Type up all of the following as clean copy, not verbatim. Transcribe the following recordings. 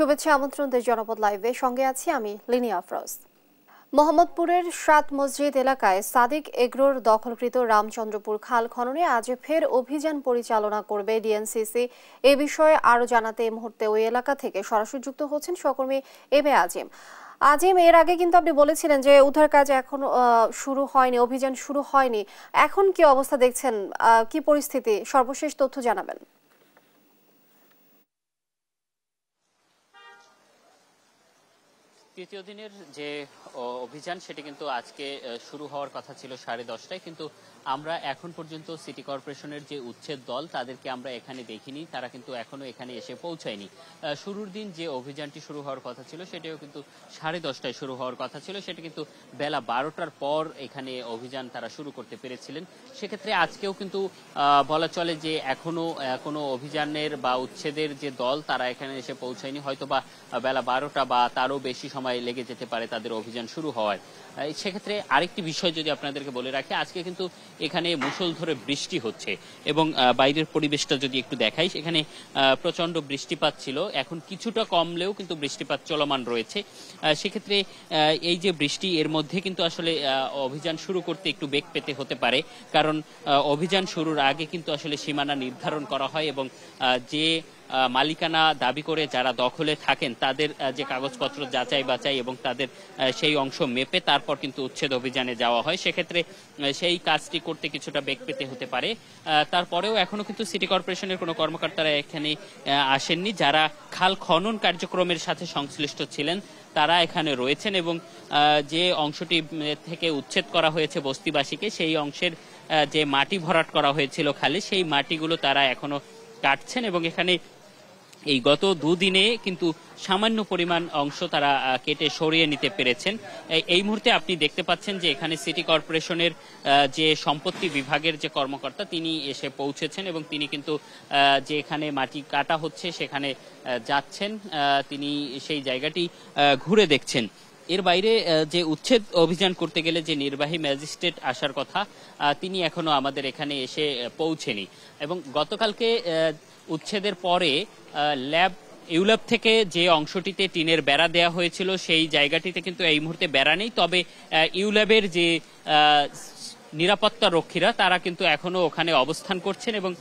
শুভেচ্ছা আমন্ত্রণ দেশ জনপদ লাইভে সঙ্গে আছি আমি লিনি আফরোজ। মোহাম্মদপুরের ৭ মসজিদ এলাকায় সাদিক এগ্রোর দখলকৃত রামচন্দ্রপুর খাল খননে আজ ফের অভিযান পরিচালনা করবে ডিএনসিসি। এ বিষয়ে আরো জানাতে এই মুহূর্তে ওই এলাকা থেকে সরাসরি যুক্ত হচ্ছেন সহকর্মী এম এ আজিম। আজিম, এর আগে কিন্তু আপনি বলেছিলেন যে উদ্ধার কাজ এখনো শুরু হয়নি, অভিযান শুরু হয়নি। এখন কি অবস্থা দেখছেন, কি পরিস্থিতি, সর্বশেষ তথ্য জানাবেন। তৃতীয় দিনের যে অভিযান সেটি কিন্তু আজকে শুরু হওয়ার কথা ছিল 10:30টায়, কিন্তু আমরা এখন পর্যন্ত সিটি কর্পোরেশনের যে উচ্ছেদ দল তাদেরকে আমরা এখানে দেখিনি, তারা কিন্তু এখনো এখানে এসে পৌঁছায়নি। শুরুর দিন যে অভিযানটি শুরু হওয়ার কথা ছিল সেটাও কিন্তু 10:30টায় শুরু হওয়ার কথা ছিল, সেটা কিন্তু বেলা 12টার পর এখানে অভিযান তারা শুরু করতে পেরেছিলেন। সেক্ষেত্রে আজকেও কিন্তু বলা চলে যে এখনো কোনো অভিযানের বা উচ্ছেদের যে দল তারা এখানে এসে পৌঁছায়নি, হয়তো বা বেলা 12টা বা তারও বেশি সময় লেগে যেতে পারে তাদের অভিযান শুরু হওয়ায়। সেক্ষেত্রে আরেকটি বিষয় যদি আপনাদেরকে বলে রাখি, আজকে কিন্তু এখানে মুষলধারে বৃষ্টি হচ্ছে এবং বাইরের পরিবেশটা যদি একটু দেখাই, সেখানে প্রচন্ড বৃষ্টিপাত ছিল, এখন কিছুটা কমলেও কিন্তু বৃষ্টিপাত চলমান রয়েছে। সেক্ষেত্রে এই যে বৃষ্টি, এর মধ্যে কিন্তু আসলে অভিযান শুরু করতে একটু বেগ পেতে হতে পারে, কারণ অভিযান শুরুর আগে কিন্তু আসলে সীমানা নির্ধারণ করা হয় এবং যে মালিকানা দাবি করে যারা দখলে থাকেন তাদের যে কাগজপত্র যাচাই বাছাই এবং তাদের সেই অংশ মেপে তারপর কিন্তু উচ্ছেদ অভিযানে যাওয়া হয়। সেক্ষেত্রে সেই কাজটি করতে কিছুটা বেগ পেতে হতে পারে। তারপরেও এখনো কিন্তু সিটি কর্পোরেশনের কোনো কর্মকর্তারা এখানে আসেননি। যারা খাল খনন কার্যক্রমের সাথে সংশ্লিষ্ট ছিলেন তারা এখানে রয়েছেন এবং যে অংশটি থেকে উচ্ছেদ করা হয়েছে বস্তিবাসীকে, সেই অংশের যে মাটি ভরাট করা হয়েছিল খালে, সেই মাটিগুলো তারা এখনো কাটছেন এবং এখানে এই গত দুদিনে কিন্তু সামান্য পরিমাণ অংশ তারা কেটে সরিয়ে নিতে পেরেছেন। এই মুহূর্তে আপনি দেখতে পাচ্ছেন যে এখানে সিটি কর্পোরেশনের যে সম্পত্তি বিভাগের যে কর্মকর্তা তিনি এসে পৌঁছেছেন এবং তিনি কিন্তু যে এখানে মাটি কাটা হচ্ছে সেখানে যাচ্ছেন, তিনি সেই জায়গাটি ঘুরে দেখছেন। এর বাইরে যে উচ্ছেদ অভিযান করতে গেলে যে নির্বাহী ম্যাজিস্ট্রেট আসার কথা, তিনি এখনো আমাদের এখানে এসে পৌঁছেনি এবং গতকালকে উচ্ছেদের পরে ইউল্যাব থেকে যে অংশটিতে টিনের বেড়া দেওয়া হয়েছিল সেই জায়গাটিতে কিন্তু এই মুহূর্তে বেড়া নেই, তবে ইউল্যাবের যে নিরাপত্তা রক্ষীরা তারা কিন্তু এখনো ওখানে অবস্থান করছেন এবং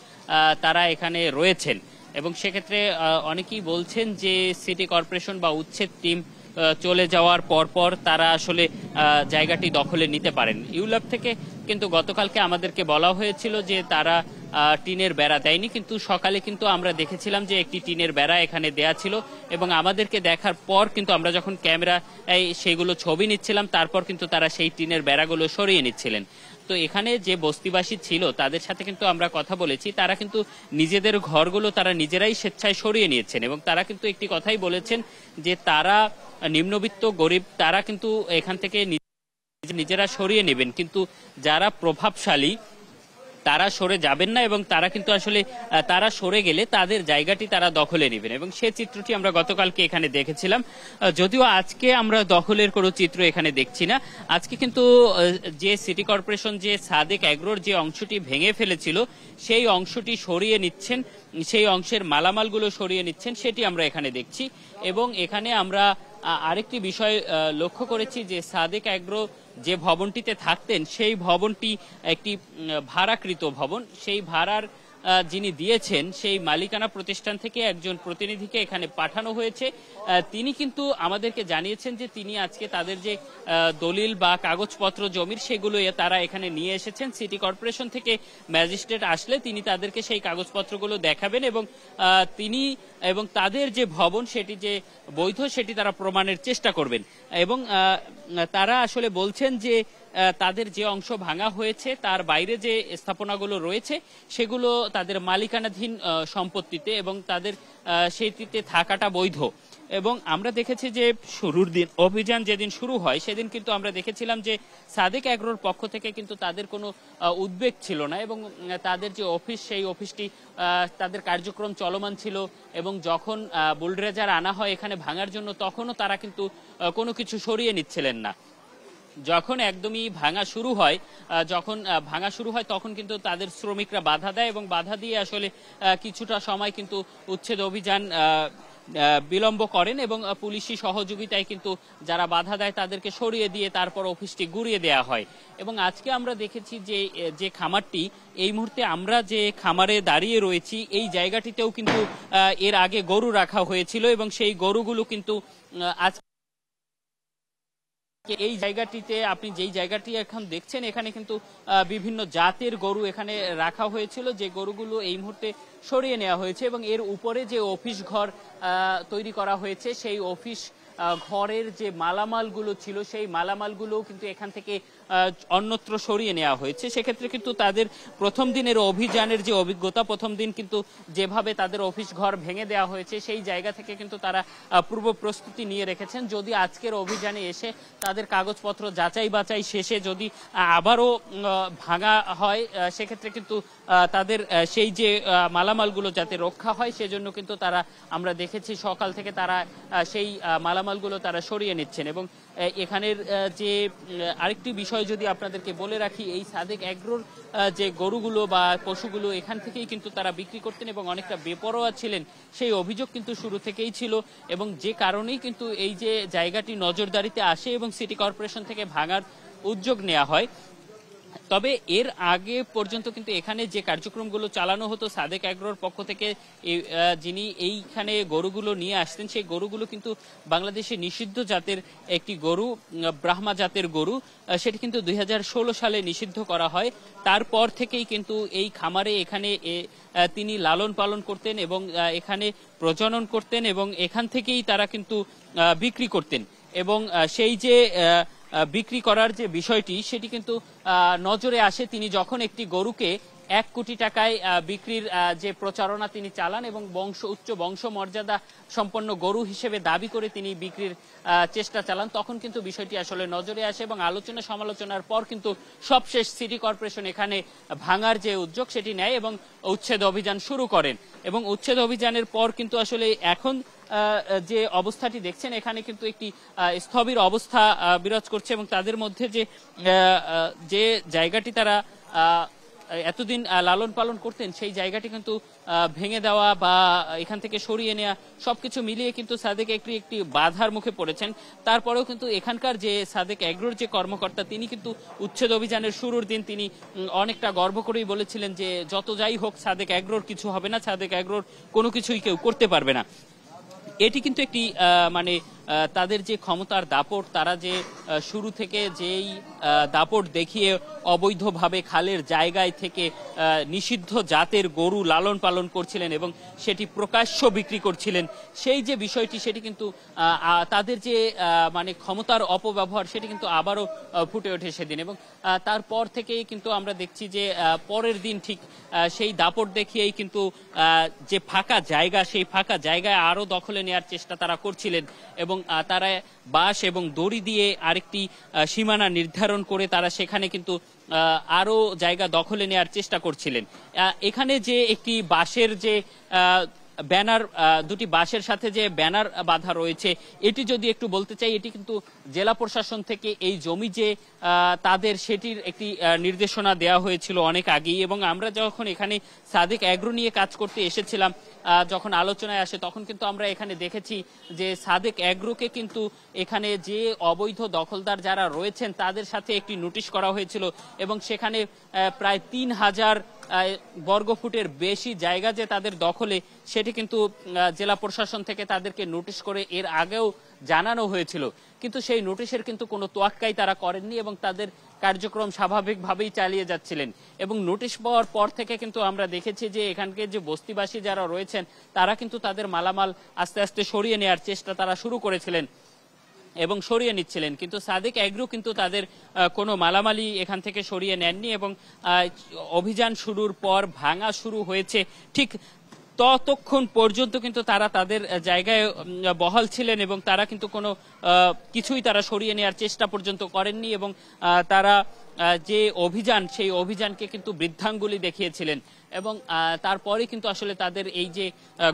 তারা এখানে রয়েছেন এবং সেক্ষেত্রে অনেকেই বলছেন যে সিটি কর্পোরেশন বা উচ্ছেদ টিম চলে যাওয়ার পরপর তারা আসলে জায়গাটি দখলে নিতে পারেন। ইউল্যাব থেকে কিন্তু গতকালকে আমাদেরকে বলা হয়েছিল যে তারা টিনের বেড়া দেয়নি, কিন্তু সকালে কিন্তু আমরা দেখেছিলাম যে একটি টিনের বেড়া এখানে দেয়া ছিল এবং আমাদেরকে দেখার পর কিন্তু আমরা যখন ক্যামেরায় সেগুলো ছবি নিচ্ছিলাম তারপর কিন্তু তারা সেই টিনের বেড়াগুলো সরিয়ে নিচ্ছিলেন। তো এখানে যে বস্তিবাসী ছিল তাদের সাথে কিন্তু আমরা কথা বলেছি, তারা কিন্তু নিজেদের ঘরগুলো তারা নিজেরাই স্বেচ্ছায় সরিয়ে নিয়েছেন এবং তারা কিন্তু একটি কথাই বলেছেন যে তারা নিম্নবিত্ত গরিব, তারা কিন্তু এখান থেকে নিজেরা সরিয়ে নেবেন, কিন্তু যারা প্রভাবশালী তারা সরে যাবেন না এবং তারা কিন্তু আসলে তারা সরে গেলে তাদের জায়গাটি তারা দখলে নেবেন এবং সে চিত্রটি আমরা গতকালকে এখানে দেখেছিলাম। যদিও আজকে আমরা দখলের কোনো চিত্র এখানে দেখছি না। আজকে কিন্তু যে সিটি কর্পোরেশন যে সাদেক এগ্রোর যে অংশটি ভেঙে ফেলেছিল সেই অংশটি সরিয়ে নিচ্ছেন, সেই অংশের মালামালগুলো সরিয়ে নিচ্ছেন, সেটি আমরা এখানে দেখছি এবং এখানে আমরা আরেকটি বিষয় লক্ষ্য করেছি যে সাদেক এগ্রো যে ভবনটিতে থাকতেন সেই ভবনটি একটি ভাড়াকৃত ভবন, সেই ভাড়ার যিনি দিয়েছেন সেই মালিকানা প্রতিষ্ঠান থেকে একজন প্রতিনিধিকে এখানে পাঠানো হয়েছে। তিনি কিন্তু আমাদেরকে জানিয়েছেন যে তিনি আজকে তাদের যে দলিল বা কাগজপত্র জমির সেগুলো তারা এখানে নিয়ে এসেছেন। সিটি কর্পোরেশন থেকে ম্যাজিস্ট্রেট আসলে তিনি তাদেরকে সেই কাগজপত্রগুলো দেখাবেন এবং তিনি এবং তাদের যে ভবন সেটি যে বৈধ সেটি তারা প্রমাণের চেষ্টা করবেন এবং তারা আসলে বলছেন যে তাদের যে অংশ ভাঙা হয়েছে তার বাইরে যে স্থাপনাগুলো রয়েছে সেগুলো তাদের মালিকানাধীন সম্পত্তিতে এবং তাদের সেটিতে থাকাটা বৈধ। এবং আমরা দেখেছি যে শুরুর দিন অভিযান যেদিন শুরু হয় সেদিন কিন্তু আমরা দেখেছিলাম যে সাদেক এগ্রোর পক্ষ থেকে কিন্তু তাদের কোনো উদ্বেগ ছিল না এবং তাদের যে অফিস সেই অফিসটি তাদের কার্যক্রম চলমান ছিল এবং যখন বুলডোজার আনা হয় এখানে ভাঙার জন্য তখনও তারা কিন্তু কোনো কিছু সরিয়ে নিচ্ছিলেন না। যখন একদমই ভাঙা শুরু হয় তখন কিন্তু তাদের শ্রমিকরা বাধা দেয় এবং বাধা দিয়ে আসলে কিছুটা সময় কিন্তু উচ্ছেদ অভিযান বিলম্ব করেন এবং পুলিশি সহযোগিতায় কিন্তু যারা বাধা দেয় তাদেরকে সরিয়ে দিয়ে তারপর অফিসটি ঘুরিয়ে দেওয়া হয়। এবং আজকে আমরা দেখেছি যে খামারটি, এই মুহূর্তে আমরা যে খামারে দাঁড়িয়ে রয়েছি এই জায়গাটিতেও কিন্তু এর আগে গরু রাখা হয়েছিল এবং সেই গরুগুলো কিন্তু আজ এই জায়গাটিতে আপনি যেই জায়গাটি এখন দেখছেন এখানে কিন্তু বিভিন্ন জাতের গরু এখানে রাখা হয়েছিল, যে গরুগুলো এই মুহূর্তে সরিয়ে নেওয়া হয়েছে এবং এর উপরে যে অফিস ঘর তৈরি করা হয়েছে সেই অফিস ঘরের যে মালামালগুলো ছিল সেই মালামালগুলো কিন্তু এখান থেকে অন্যত্র সরিয়ে নেওয়া হয়েছে। সেক্ষেত্রে কিন্তু তাদের প্রথম দিনের অভিযানের যে অভিজ্ঞতা, প্রথম দিন কিন্তু যেভাবে তাদের অফিস ঘর ভেঙে দেওয়া হয়েছে সেই জায়গা থেকে কিন্তু তারা পূর্ব প্রস্তুতি নিয়ে রেখেছেন। যদি আজকের অভিযানে এসে তাদের কাগজপত্র যাচাই বাছাই শেষে যদি আবারও ভাঙা হয় সেক্ষেত্রে কিন্তু তাদের সেই যে মালামালগুলো যাতে রক্ষা হয় সেজন্য কিন্তু তারা, আমরা দেখেছি সকাল থেকে তারা সেই মালামালগুলো তারা সরিয়ে নিচ্ছেন। এবং এখানের যে আরেকটি বিষয় যদি আপনাদেরকে বলে রাখি, এই সাদেক এগ্রোর যে গরুগুলো বা পশুগুলো এখান থেকেই কিন্তু তারা বিক্রি করতেন এবং অনেকটা বেপরোয়া ছিলেন সেই অভিযোগ কিন্তু শুরু থেকেই ছিল এবং যে কারণেই কিন্তু এই যে জায়গাটি নজরদারিতে আসে এবং সিটি কর্পোরেশন থেকে ভাঙার উদ্যোগ নেওয়া হয়। তবে এর আগে পর্যন্ত কিন্তু এখানে যে কার্যক্রমগুলো চালানো হতো সাদেক এগ্রোর পক্ষ থেকে, যিনি এইখানে গরুগুলো নিয়ে আসতেন সেই গরুগুলো কিন্তু বাংলাদেশে নিষিদ্ধ জাতের একটি গরু, ব্রাহ্মা জাতের গরু, সেটি কিন্তু 2016 সালে নিষিদ্ধ করা হয়। তারপর থেকেই কিন্তু এই খামারে এখানে তিনি লালন পালন করতেন এবং এখানে প্রজনন করতেন এবং এখান থেকেই তারা কিন্তু বিক্রি করতেন। এবং সেই যে বিক্রি করার যে বিষয়টি সেটি কিন্তু নজরে আসে তিনি যখন একটি গরুকে 1 কোটি টাকায় বিক্রির যে প্রচারণা তিনি চালান এবং উচ্চ বংশ মর্যাদা সম্পন্ন গরু হিসেবে দাবি করে তিনি বিক্রির চেষ্টা চালান, তখন কিন্তু বিষয়টি আসলে নজরে আসে এবং আলোচনা সমালোচনার পর কিন্তু সবশেষ সিটি কর্পোরেশন এখানে ভাঙার যে উদ্যোগ সেটি নেয় এবং উচ্ছেদ অভিযান শুরু করেন। এবং উচ্ছেদ অভিযানের পর কিন্তু আসলে এখন যে অবস্থাটি দেখছেন এখানে কিন্তু একটি স্থবির অবস্থা বিরাজ করছে এবং তাদের মধ্যে যে জায়গাটি তারা এতদিন লালন পালন করতেন সেই জায়গাটি কিন্তু ভেঙে দেওয়া বা এখান থেকে সরিয়ে নেওয়া সবকিছু মিলিয়ে কিন্তু সাদেক একটি বাধার মুখে পড়েছেন। তারপরেও কিন্তু এখানকার যে সাদেক এগ্রোর যে কর্মকর্তা তিনি কিন্তু উচ্ছেদ অভিযানের শুরুর দিন তিনি অনেকটা গর্ব করেই বলেছিলেন যে যত যাই হোক সাদেক এগ্রোর কিছু হবে না, সাদেক এগ্রোর কোনো কিছুই কেউ করতে পারবে না। এটি কিন্তু একটি মানে তাদের যে ক্ষমতার দাপট, তারা যে শুরু থেকে যেই দাপট দেখিয়ে অবৈধভাবে খালের জায়গায় থেকে নিষিদ্ধ জাতের গরু লালন পালন করছিলেন এবং সেটি প্রকাশ্য বিক্রি করছিলেন, সেই যে বিষয়টি সেটি কিন্তু তাদের যে মানে ক্ষমতার অপব্যবহার সেটি কিন্তু আবারও ফুটে ওঠে সেদিন। এবং তারপর থেকেই কিন্তু আমরা দেখছি যে পরের দিন ঠিক সেই দাপট দেখিয়েই কিন্তু যে ফাঁকা জায়গা সেই ফাঁকা জায়গায় আরো দখলে নেওয়ার চেষ্টা তারা করছিলেন এবং তারা বাঁশ এবং দড়ি দিয়ে আরেকটি সীমানা নির্ধারণ করে তারা সেখানে কিন্তু আরো জায়গা দখলে নেওয়ার চেষ্টা করছিলেন। এখানে যে একটি বাঁশের যে ব্যানার, দুটি বাঁশের সাথে যে ব্যানার বাঁধা রয়েছে এটি যদি একটু বলতে চাই, এটি কিন্তু জেলা প্রশাসন থেকে এই জমি যে তাদের সেটির একটি নির্দেশনা দেওয়া হয়েছিল অনেক আগেই। এবং আমরা যখন এখানে সাদেক এগ্রো নিয়ে কাজ করতে এসেছিলাম, যখন আলোচনায় আসে তখন কিন্তু আমরা এখানে দেখেছি যে সাদেক এগ্রোকে কিন্তু এখানে যে অবৈধ দখলদার যারা রয়েছেন তাদের সাথে একটি নোটিশ করা হয়েছিল এবং সেখানে প্রায় 3000 বর্গফুটের বেশি জায়গা যে তাদের দখলে সেটি কিন্তু জেলা প্রশাসন থেকে তাদেরকে নোটিশ করে এর আগেও জানানো হয়েছিল, কিন্তু সেই নোটিশের কিন্তু কোনো তোয়াক্কাই তারা করেননি এবং তাদের কার্যক্রম স্বাভাবিকভাবেই চালিয়ে যাচ্ছিলেন। এবং নোটিশ পাওয়ার পর থেকে কিন্তু আমরা দেখেছি যে এখানকার যে বস্তিবাসী যারা রয়েছেন তারা কিন্তু তাদের মালামাল আস্তে আস্তে সরিয়ে নেওয়ার চেষ্টা তারা শুরু করেছিলেন এবং সরিয়ে নিচ্ছিলেন, কিন্তু সাদেক এগ্রো কিন্তু তাদের কোনো মালামালি এখান থেকে সরিয়ে নেননি। এবং অভিযান শুরুর পর ভাঙা শুরু হয়েছে ঠিক ততক্ষণ পর্যন্ত কিন্তু তারা তাদের জায়গায় বহাল ছিলেন এবং তারা কিন্তু কোনো কিছুই তারা সরিয়ে নেওয়ার চেষ্টা পর্যন্ত করেননি এবং তারা যে অভিযান সেই অভিযানকে কিন্তু বৃদ্ধাঙ্গুলি দেখিয়েছিলেন। এবং তারপরে কিন্তু আসলে তাদের এই যে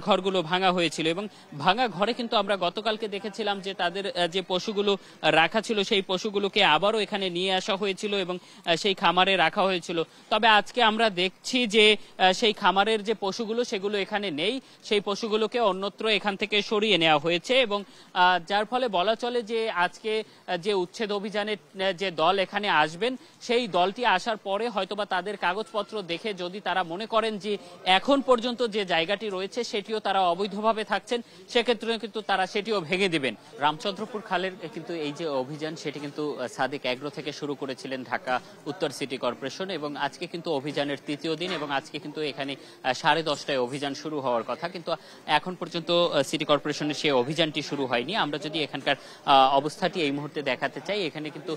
ঘরগুলো ভাঙা হয়েছিল এবং ভাঙা ঘরে কিন্তু আমরা গতকালকে দেখেছিলাম যে তাদের যে পশুগুলো রাখা ছিল সেই পশুগুলোকে আবারও এখানে নিয়ে আসা হয়েছিল এবং সেই খামারে রাখা হয়েছিল। তবে আজকে আমরা দেখছি যে সেই খামারের যে পশুগুলো সেগুলো এখানে নেই, সেই পশুগুলোকে অন্যত্র এখান থেকে সরিয়ে নেওয়া হয়েছে এবং যার ফলে বলা চলে যে আজকে যে উচ্ছেদ অভিযানের যে দল এখানে আসবেন সেই দলটি আসার পরে হয়তোবা তাদের কাগজপত্র দেখে যদি তারা মনে করেন যে এখন পর্যন্ত যে জায়গাটি রয়েছে সেটিও তারা অবৈধভাবে থাকছেন, সেক্ষেত্রে কিন্তু তারা সেটিও ভেঙে দিবেন। রামচন্দ্রপুর খালের কিন্তু এই যে অভিযান সেটি কিন্তু সাদিক এগ্রো থেকে শুরু করেছিলেন ঢাকা উত্তর সিটি কর্পোরেশন এবং আজকে কিন্তু অভিযানের তৃতীয় দিন এবং আজকে কিন্তু এখানে 10:30টায় অভিযান শুরু হওয়ার কথা, কিন্তু এখন পর্যন্ত সিটি কর্পোরেশনের সেই অভিযানটি শুরু হয়নি। আমরা যদি এখানকার অবস্থাটি এই মুহূর্তে দেখাতে চাই, এখানে কিন্তু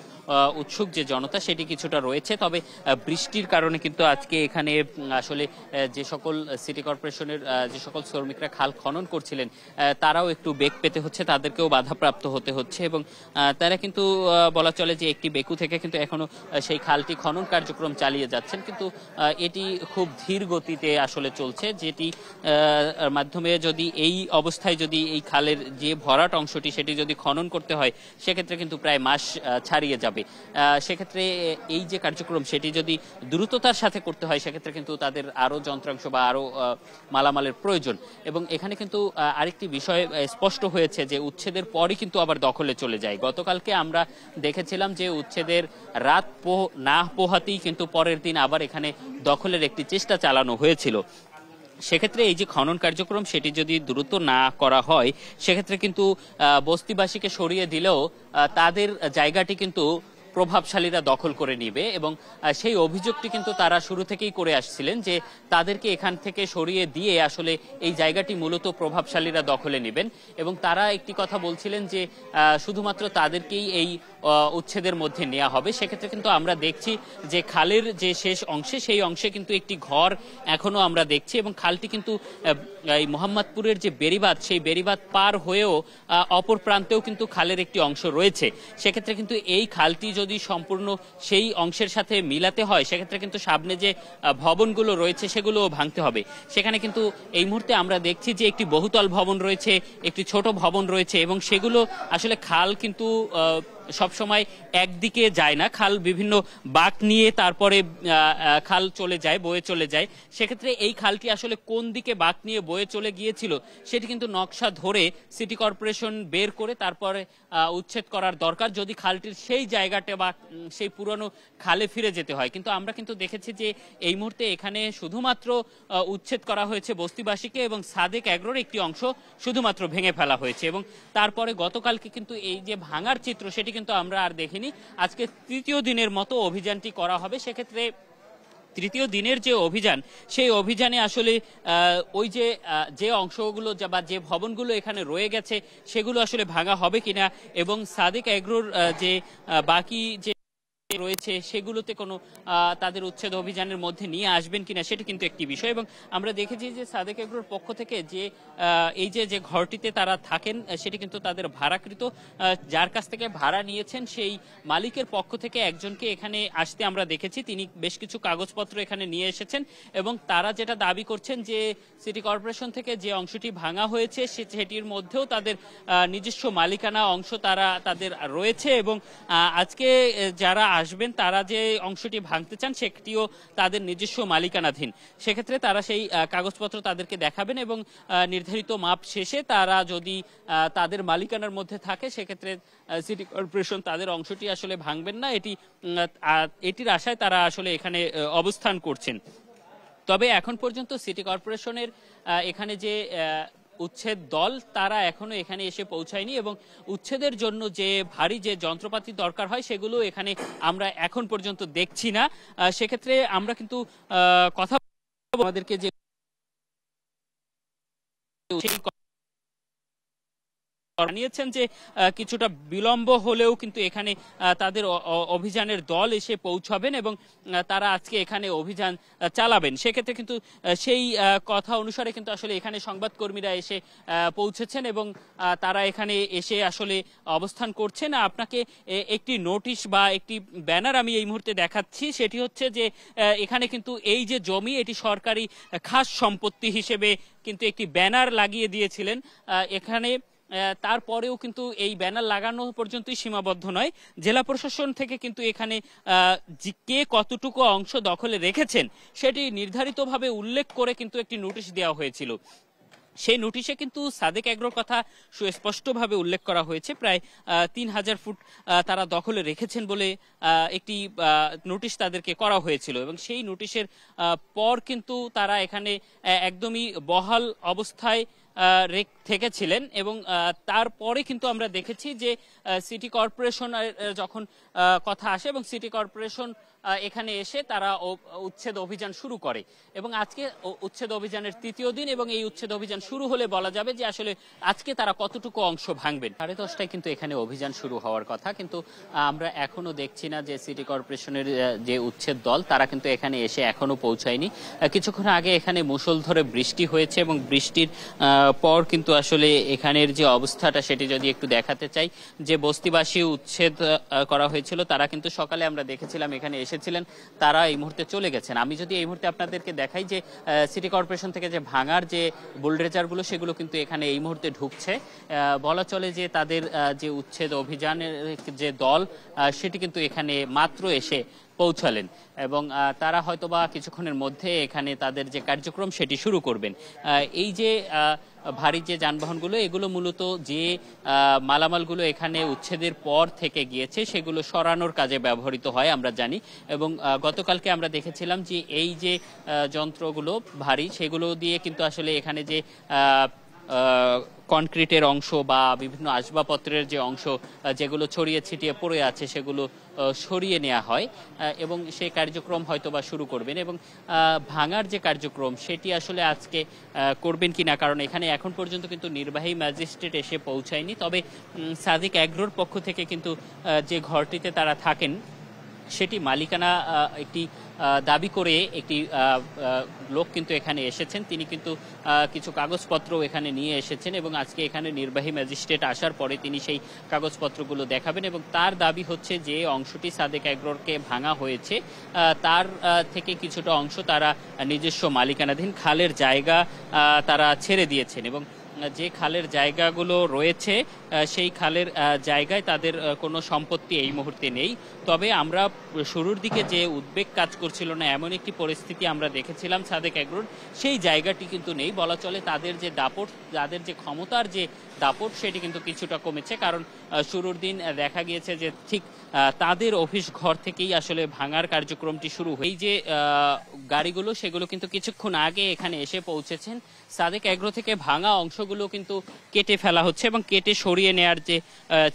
উৎসুক যে জনতা সেটি কিছুটা রয়েছে, তবে বৃষ্টির কারণে কিন্তু আজকে এখানে আসলে যে সকল সিটি কর্পোরেশনের যে সকল শ্রমিকরা খাল খনন করছিলেন তারাও একটু বেগ পেতে হচ্ছে, তাদেরকেও বাধাপ্রাপ্ত হতে হচ্ছে এবং তারা কিন্তু বলা চলে যে একটি বেকু থেকে কিন্তু এখনো সেই খালটি খনন কার্যক্রম চালিয়ে যাচ্ছেন, কিন্তু এটি খুব ধীর গতিতে আসলে চলছে, যেটি মাধ্যমে যদি এই অবস্থায় যদি এই খালের যে ভরাট অংশটি সেটি যদি খনন করতে হয় সেক্ষেত্রে কিন্তু প্রায় মাস ছাড়িয়ে যাবে। সেক্ষেত্রে এই যে কার্যক্রম সেটি যদি দ্রুততার সাথে করতে হয় সেক্ষেত্রে কিন্তু তাদের আরো যন্ত্রাংশ বা আরো মালামালের প্রয়োজন এবং এখানে কিন্তু আরেকটি বিষয় স্পষ্ট হয়েছে যে উচ্ছেদের পরই কিন্তু আবার দখলে চলে যায়। গতকালকে আমরা দেখেছিলাম যে উচ্ছেদের রাত না পোহাতেই কিন্তু পরের দিন আবার এখানে দখলের একটি চেষ্টা চালানো হয়েছিল। সেক্ষেত্রে এই যে খনন কার্যক্রম সেটি যদি দ্রুত না করা হয় সেক্ষেত্রে কিন্তু বস্তিবাসীকে সরিয়ে দিলেও তাদের জায়গাটি কিন্তু প্রভাবশালীরা দখল করে নিবে এবং সেই অভিযোগটি কিন্তু তারা শুরু থেকেই করে আসছিলেন যে তাদেরকে এখান থেকে সরিয়ে দিয়ে আসলে এই জায়গাটি মূলত প্রভাবশালীরা দখলে নেবেন এবং তারা একটি কথা বলছিলেন যে শুধুমাত্র তাদেরকেই এই উচ্ছেদের মধ্যে নেওয়া হবে। সেক্ষেত্রে কিন্তু আমরা দেখছি যে খালের যে শেষ অংশে সেই অংশে কিন্তু একটি ঘর এখনো আমরা দেখছি এবং খালটি কিন্তু এই মোহাম্মদপুরের যে বেড়িবাঁধ সেই বেড়িবাঁধ পার হয়েও অপর প্রান্তেও কিন্তু খালের একটি অংশ রয়েছে। সেক্ষেত্রে কিন্তু এই খালটি যদি সম্পূর্ণ সেই অংশের সাথে মিলাতে হয় সেক্ষেত্রে কিন্তু সামনে যে ভবনগুলো রয়েছে সেগুলো ভাঙতে হবে। সেখানে কিন্তু এই মুহূর্তে আমরা দেখছি যে একটি বহুতল ভবন রয়েছে, একটি ছোট ভবন রয়েছে এবং সেগুলো আসলে খাল কিন্তু সবসময় একদিকে যায় না, খাল বিভিন্ন বাঁক নিয়ে তারপরে খাল চলে যায়, বয়ে চলে যায়। সেক্ষেত্রে এই খালটি আসলে কোন দিকে বাঁক নিয়ে বয়ে চলে গিয়েছিল সেটি কিন্তু নকশা ধরে সিটি কর্পোরেশন বের করে তারপরে উচ্ছেদ করার দরকার যদি খালটির সেই জায়গাটা বা সেই পুরনো খালে ফিরে যেতে হয়। কিন্তু আমরা কিন্তু দেখেছি যে এই মুহূর্তে এখানে শুধুমাত্র উচ্ছেদ করা হয়েছে বস্তিবাসীকে এবং সাদেক এগ্রোর একটি অংশ শুধুমাত্র ভেঙে ফেলা হয়েছে এবং তারপরে গতকালকে কিন্তু এই যে ভাঙার চিত্র সেটি কিন্তু আমরা আর দেখিনি। আজকে তৃতীয় দিনের মতো অভিযানটি করা হবে। সেক্ষেত্রে তৃতীয় দিনের যে অভিযান সেই অভিযানে আসলে ওই যে অংশগুলো বা যে ভবনগুলো এখানে রয়ে গেছে সেগুলো আসলে ভাঙা হবে কিনা এবং সাদেক এগ্রোর যে বাকি যে রয়েছে সেগুলোতে কোনো তাদের উচ্ছেদ অভিযানের মধ্যে নিয়ে আসবেন কিনা সেটি কিন্তু একটি বিষয়। এবং আমরা দেখেছি যে সাদেক এগ্রোর পক্ষ থেকে যে এই যে ঘরটিতে তারা থাকেন সেটি কিন্তু তাদের ভাড়াকৃত, যার কাছ থেকে ভাড়া নিয়েছেন সেই মালিকের পক্ষ থেকে একজনকে এখানে আসতে আমরা দেখেছি, তিনি বেশ কিছু কাগজপত্র এখানে নিয়ে এসেছেন এবং তারা যেটা দাবি করছেন যে সিটি কর্পোরেশন থেকে যে অংশটি ভাঙা হয়েছে সেটির মধ্যেও তাদের নিজস্ব মালিকানা অংশ তাদের রয়েছে এবং আজকে যারা আসবেন তারা যে অংশটি ভাঙতে চান সেটিও তাদের নিজস্ব মালিকানাধীন। সেক্ষেত্রে তারা সেই কাগজপত্র তাদেরকে দেখাবেন এবং নির্ধারিত মাপ শেষে তারা যদি তাদের মালিকানার মধ্যে থাকে সেক্ষেত্রে সিটি কর্পোরেশন তাদের অংশটি আসলে ভাঙবেন না, এটির আশায় তারা আসলে এখানে অবস্থান করছেন। তবে এখন পর্যন্ত সিটি কর্পোরেশনের এখানে যে উচ্ছেদ দল তারা এখনো এখানে এসে পৌঁছায়নি এবং উচ্ছেদের জন্য যে ভারী যে যন্ত্রপাতি দরকার হয় সেগুলো এখানে আমরা এখন পর্যন্ত দেখছি না। সেক্ষেত্রে আমরা কিন্তু কথা আমাদেরকে যে জানিয়েছেন যে কিছুটা বিলম্ব হলেও কিন্তু এখানে তাদের অভিযানের দল এসে পৌঁছাবেন এবং তারা আজকে এখানে অভিযান চালাবেন। সেক্ষেত্রে কিন্তু সেই কথা অনুসারে কিন্তু আসলে এখানে সংবাদকর্মীরা এসে পৌঁছেছেন এবং তারা এখানে এসে আসলে অবস্থান করছেন। আপনাকে একটি নোটিশ বা একটি ব্যানার আমি এই মুহূর্তে দেখাচ্ছি। সেটি হচ্ছে যে এখানে কিন্তু এই যে জমি, এটি সরকারি খাস সম্পত্তি হিসেবে কিন্তু একটি ব্যানার লাগিয়ে দিয়েছিলেন এখানে। তারপরেও কিন্তু এই ব্যানার লাগানো পর্যন্তই সীমাবদ্ধ নয়, জেলা প্রশাসন থেকে কিন্তু এখানে কে কতটুকু অংশ দখলে রেখেছেন সেটি নির্ধারিতভাবে উল্লেখ করে কিন্তু একটি নোটিশ দেওয়া হয়েছিল। সেই নোটিশে কিন্তু সাদেক এগ্রোর কথা সুস্পষ্টভাবে উল্লেখ করা হয়েছে। প্রায় 3000 ফুট তারা দখলে রেখেছেন বলে একটি নোটিশ তাদেরকে করা হয়েছিল এবং সেই নোটিশের পর কিন্তু তারা এখানে একদমই বহাল অবস্থায় থেকেছিলেন এবং তারপরে কিন্তু আমরা দেখেছি যে সিটি কর্পোরেশন যখন কথা আসে এবং সিটি কর্পোরেশন এখানে এসে তারা উচ্ছেদ অভিযান শুরু করে এবং আজকে উচ্ছেদ অভিযানের তৃতীয় দিন এবং এই উচ্ছেদ অভিযান শুরু হলে বলা যাবে যে আসলে আজকে তারা কতটুকু অংশ ভাঙবেন। 10:30টায় কিন্তু এখানে অভিযান শুরু হওয়ার কথা, কিন্তু আমরা এখনো দেখছি না যে সিটি কর্পোরেশনের যে উচ্ছেদ দল তারা কিন্তু এখানে এসে এখনো পৌঁছায়নি। কিছুক্ষণ আগে এখানে মুষলধারে বৃষ্টি হয়েছে এবং বৃষ্টির পর কিন্তু আসলে এখানের যে অবস্থাটা সেটি যদি একটু দেখাতে চাই, যে বস্তিবাসী উচ্ছেদ করা হয়েছিল তারা কিন্তু সকালে আমরা দেখেছিলাম এখানে এসেছিলেন, তারা এই মুহূর্তে চলে গেছেন। আমি যদি এই মুহূর্তে আপনাদেরকে দেখাই যে সিটি কর্পোরেশন থেকে যে ভাঙার যে বুলডোজারগুলো সেগুলো কিন্তু এখানে এই মুহূর্তে ঢুকছে। বলা চলে যে তাদের যে উচ্ছেদ অভিযানের যে দল সেটি কিন্তু এখানে মাত্র এসে পৌঁছালেন এবং তারা হয়তোবা কিছুক্ষণের মধ্যে এখানে তাদের যে কার্যক্রম সেটি শুরু করবেন। এই যে ভারী যে যানবাহনগুলো, এগুলো মূলত যে মালামালগুলো এখানে উচ্ছেদের পর থেকে গিয়েছে সেগুলো সরানোর কাজে ব্যবহৃত হয় আমরা জানি এবং গতকালকে আমরা দেখেছিলাম যে এই যে যন্ত্রগুলো ভারী সেগুলো দিয়ে কিন্তু আসলে এখানে যে কনক্রিটের অংশ বা বিভিন্ন আসবাবপত্রের যে অংশ যেগুলো ছড়িয়ে ছিটিয়ে পড়ে আছে সেগুলো সরিয়ে নেওয়া হয় এবং সেই কার্যক্রম হয়তোবা শুরু করবেন এবং ভাঙার যে কার্যক্রম সেটি আসলে আজকে করবেন কিনা, কারণ এখানে এখন পর্যন্ত কিন্তু নির্বাহী ম্যাজিস্ট্রেট এসে পৌঁছায়নি। তবে সাদেক এগ্রোর পক্ষ থেকে কিন্তু যে ঘরটিতে তারা থাকেন সেটি মালিকানা একটি দাবি করে একটি লোক কিন্তু এখানে এসেছেন, তিনি কিন্তু কিছু কাগজপত্র এখানে নিয়ে এসেছেন এবং আজকে এখানে নির্বাহী ম্যাজিস্ট্রেট আসার পরে তিনি সেই কাগজপত্রগুলো দেখাবেন এবং তার দাবি হচ্ছে যে অংশটি সাদেক এগ্রোরকে ভাঙা হয়েছে তার থেকে কিছুটা অংশ তারা নিজস্ব মালিকানাধীন খালের জায়গা তারা ছেড়ে দিয়েছেন এবং যে খালের জায়গাগুলো রয়েছে সেই খালের জায়গায় তাদের কোনো সম্পত্তি এই মুহূর্তে নেই। তবে আমরা শুরুর দিকে যে উদ্বেগ কাজ করছিল না এমন একটি পরিস্থিতি আমরা দেখেছিলাম সাদেক এগ্রোর, সেই জায়গাটি কিন্তু নেই। বলা চলে তাদের যে দাপট, তাদের যে ক্ষমতার যে দাপট সেটি কিন্তু কিছুটা কমেছে, কারণ শুরুর দিন দেখা গিয়েছে যে ঠিক তাদের অফিস ঘর থেকেই আসলে ভাঙার কার্যক্রমটি শুরু হয়। এই যে গাড়িগুলো সেগুলো কিন্তু কিছুক্ষণ আগে এখানে এসে পৌঁছেছেন। সাদেক এগ্রো থেকে ভাঙা অংশগুলো কিন্তু কেটে ফেলা হচ্ছে এবং কেটে সরিয়ে নেওয়ার যে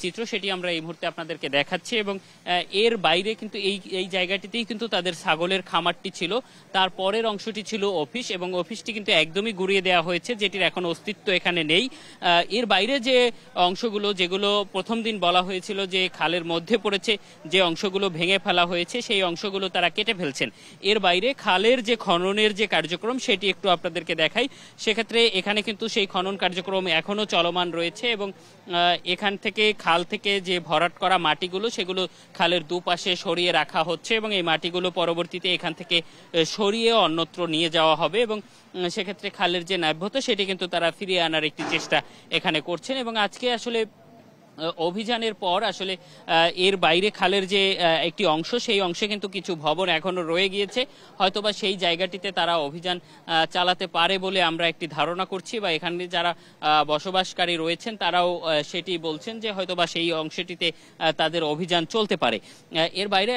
চিত্র সেটি আমরা এই মুহূর্তে আপনাদেরকে দেখাচ্ছি এবং এর বাইরে কিন্তু এই জায়গাটিতেই কিন্তু তাদের ছাগলের খামারটি ছিল, তারপরের অংশটি ছিল অফিস এবং অফিসটি কিন্তু একদমই গুড়িয়ে দেওয়া হয়েছে, যেটির এখন অস্তিত্ব এখানে নেই। এর বাইরে যে অংশগুলো যেগুলো প্রথম দিন বলা হয়েছিল যে খালের মধ্যে পড়েছে, যে অংশগুলো ভেঙে ফেলা হয়েছে সেই অংশগুলো তারা কেটে ফেলছেন। এর বাইরে খালের যে খননের যে কার্যক্রম সেটি একটু আপনাদেরকে দেখাই। সেক্ষেত্রে এখানে কিন্তু সেই খনন কার্যক্রম এখনো চলমান রয়েছে এবং এখান থেকে খাল থেকে যে ভরাট করা মাটিগুলো সেগুলো খালের দুপাশে সরিয়ে রাখা হচ্ছে এবং এই মাটিগুলো পরবর্তীতে এখান থেকে সরিয়ে অন্যত্র নিয়ে যাওয়া হবে এবং সেক্ষেত্রে খালের যে নাব্যতা সেটি কিন্তু তারা ফিরিয়ে আনার একটি চেষ্টা এখানে করছেন এবং আজকে আসলে অভিযানের পর আসলে এর বাইরে খালের যে একটি অংশ সেই অংশে কিন্তু কিছু ভবন এখনো রয়ে গিয়েছে, হয়তোবা সেই জায়গাটিতে তারা অভিযান চালাতে পারে বলে আমরা একটি ধারণা করছি বা এখানে যারা বসবাসকারী রয়েছেন তারাও সেটি বলছেন যে হয়তোবা সেই অংশটিতে তাদের অভিযান চলতে পারে। এর বাইরে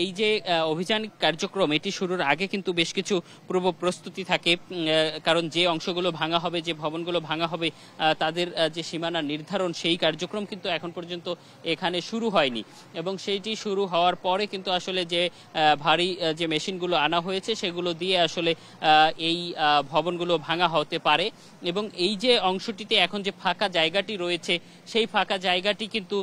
এই যে অভিযান কার্যক্রম এটি শুরুর আগে কিন্তু বেশ কিছু পূর্ব প্রস্তুতি থাকে, কারণ যে অংশগুলো ভাঙা হবে, যে ভবনগুলো ভাঙা হবে তাদের যে সীমানা নির্ধারণ সেই কার্যক্রম কিন্তু কিন্তু এখন পর্যন্ত এখানে শুরু হয়নি এবং সেইটি শুরু হওয়ার পরে কিন্তু আসলে যে ভারী যে মেশিনগুলো আনা হয়েছে সেগুলো দিয়ে আসলে এই ভবনগুলো ভাঙা হতে পারে এবং এই যে অংশটিতে এখন যে ফাঁকা জায়গাটি রয়েছে সেই ফাঁকা জায়গাটি কিন্তু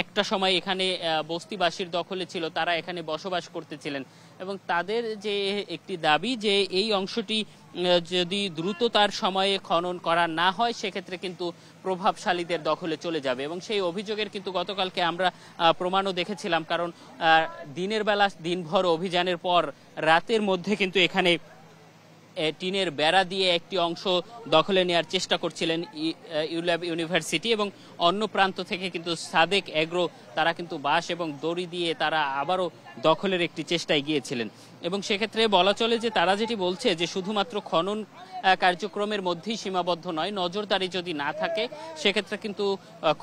একটা সময় এখানে বস্তিবাসীর দখলে ছিল, তারা এখানে বসবাস করতেছিলেন এবং তাদের যে একটি দাবি যে এই অংশটি যদি দ্রুততার সময়ে খনন করা না হয় সেক্ষেত্রে কিন্তু প্রভাবশালীদের দখলে চলে যাবে এবং সেই অভিযোগের কিন্তু গতকালকে আমরা প্রমাণও দেখেছিলাম, কারণ দিনের বেলা দিনভর অভিযানের পর রাতের মধ্যে কিন্তু এখানে টিনের বেড়া দিয়ে একটি অংশ দখলে নেওয়ার চেষ্টা করছিলেন ইউল্যাব ইউনিভার্সিটি এবং অন্য প্রান্ত থেকে কিন্তু সাদেক এগ্রো তারা কিন্তু বাঁশ এবং দড়ি দিয়ে তারা আবারও দখলের একটি চেষ্টায় গিয়েছিলেন এবং সেক্ষেত্রে বলা চলে যে তারা যেটি বলছে যে শুধুমাত্র খনন কার্যক্রমের মধ্যেই সীমাবদ্ধ নয়, নজরদারি যদি না থাকে সেক্ষেত্রে কিন্তু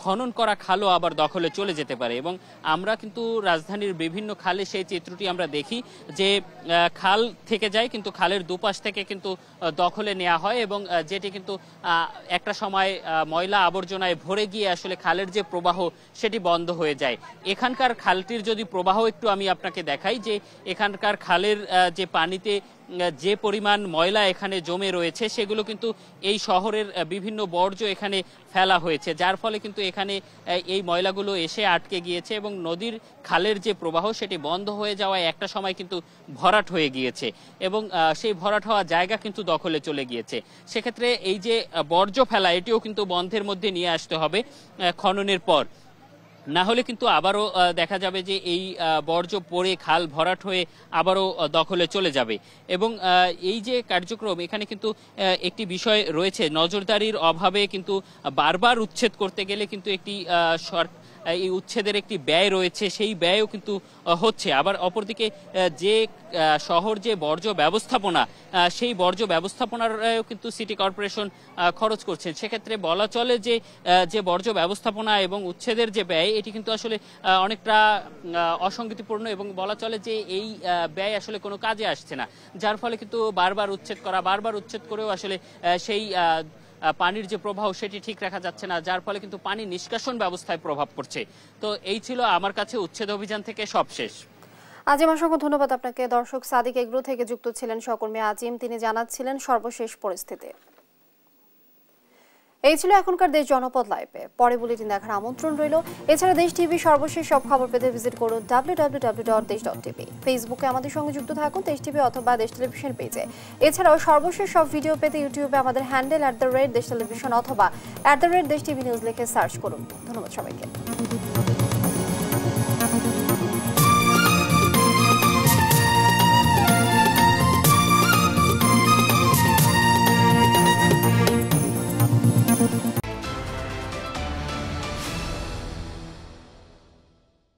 খনন করা খালও আবার দখলে চলে যেতে পারে এবং আমরা কিন্তু রাজধানীর বিভিন্ন খালে সেই চিত্রটি আমরা দেখি যে খাল থেকে যায় কিন্তু খালের দুপাশ থেকে কিন্তু দখলে নেওয়া হয় এবং যেটি কিন্তু একটা সময় ময়লা আবর্জনায় ভরে গিয়ে আসলে খালের যে প্রবাহ সেটি বন্ধ হয়ে যায়। এখানকার খালটির যদি প্রবাহ একটু আমি আপনাকে দেখাই যে এখানকার খালের যে পানিতে যে পরিমাণ ময়লা এখানে জমে রয়েছে সেগুলো কিন্তু এই শহরের বিভিন্ন বর্জ্য এখানে ফেলা হয়েছে, যার ফলে কিন্তু এখানে এই ময়লাগুলো এসে আটকে গিয়েছে এবং নদীর খালের যে প্রবাহ সেটি বন্ধ হয়ে যাওয়ায় একটা সময় কিন্তু ভরাট হয়ে গিয়েছে এবং সেই ভরাট হওয়া জায়গা কিন্তু দখলে চলে গিয়েছে। সেক্ষেত্রে এই যে বর্জ্য ফেলা এটিও কিন্তু বন্ধের মধ্যে নিয়ে আসতে হবে খননের পর, না হলে কিন্তু আবারও দেখা যাবে যে এই বর্জ্য পড়ে খাল ভরাট হয়ে আবারও দখলে চলে যাবে এবং এই যে কার্যক্রম এখানে কিন্তু একটি বিষয় রয়েছে, নজরদারির অভাবে কিন্তু বারবার উচ্ছেদ করতে গেলে কিন্তু একটি এই উচ্ছেদের একটি ব্যয় রয়েছে, সেই ব্যয়ও কিন্তু হচ্ছে। আবার অপরদিকে যে শহর যে বর্জ্য ব্যবস্থাপনা সেই বর্জ্য ব্যবস্থাপনার কিন্তু সিটি কর্পোরেশন খরচ করছেন। সেক্ষেত্রে বলা চলে যে যে বর্জ্য ব্যবস্থাপনা এবং উচ্ছেদের যে ব্যয় এটি কিন্তু আসলে অনেকটা অসঙ্গতিপূর্ণ এবং বলা চলে যে এই ব্যয় আসলে কোনো কাজে আসছে না, যার ফলে কিন্তু বারবার উচ্ছেদ করেও আসলে সেই পানির যে প্রবাহ সেটি ঠিক রাখা যাচ্ছে না, যার ফলে কিন্তু পানি নিষ্কাশন ব্যবস্থায় প্রভাব পড়ছে। তো এই ছিল আমার কাছে উচ্ছেদ অভিযান থেকে সবশেষ। আজিম, অসংখ্য ধন্যবাদ আপনাকে। দর্শক, সাদিক এগ্রো থেকে যুক্ত ছিলেন সহকর্মী আজিম, তিনি জানাচ্ছিলেন সর্বশেষ পরিস্থিতি। এই ছিল এখনকার দেশ জনপদ লাইভে। পরে বুলেটিন দেখার আমন্ত্রণ রইল। এছাড়া দেশ টিভি সর্বশেষ সব খবর পেতে ভিজিট করুন www.desh.tv। ফেসবুকে আমাদের সঙ্গে যুক্ত থাকুন দেশ টিভি অথবা দেশ টেলিভিশন পেজে। এছাড়াও সর্বশেষ সব ভিডিও পেতে ইউটিউবে আমাদের হ্যান্ডেল @desh television অথবা @desh tv নিউজ লিখে সার্চ করুন। ধন্যবাদ সবাইকে।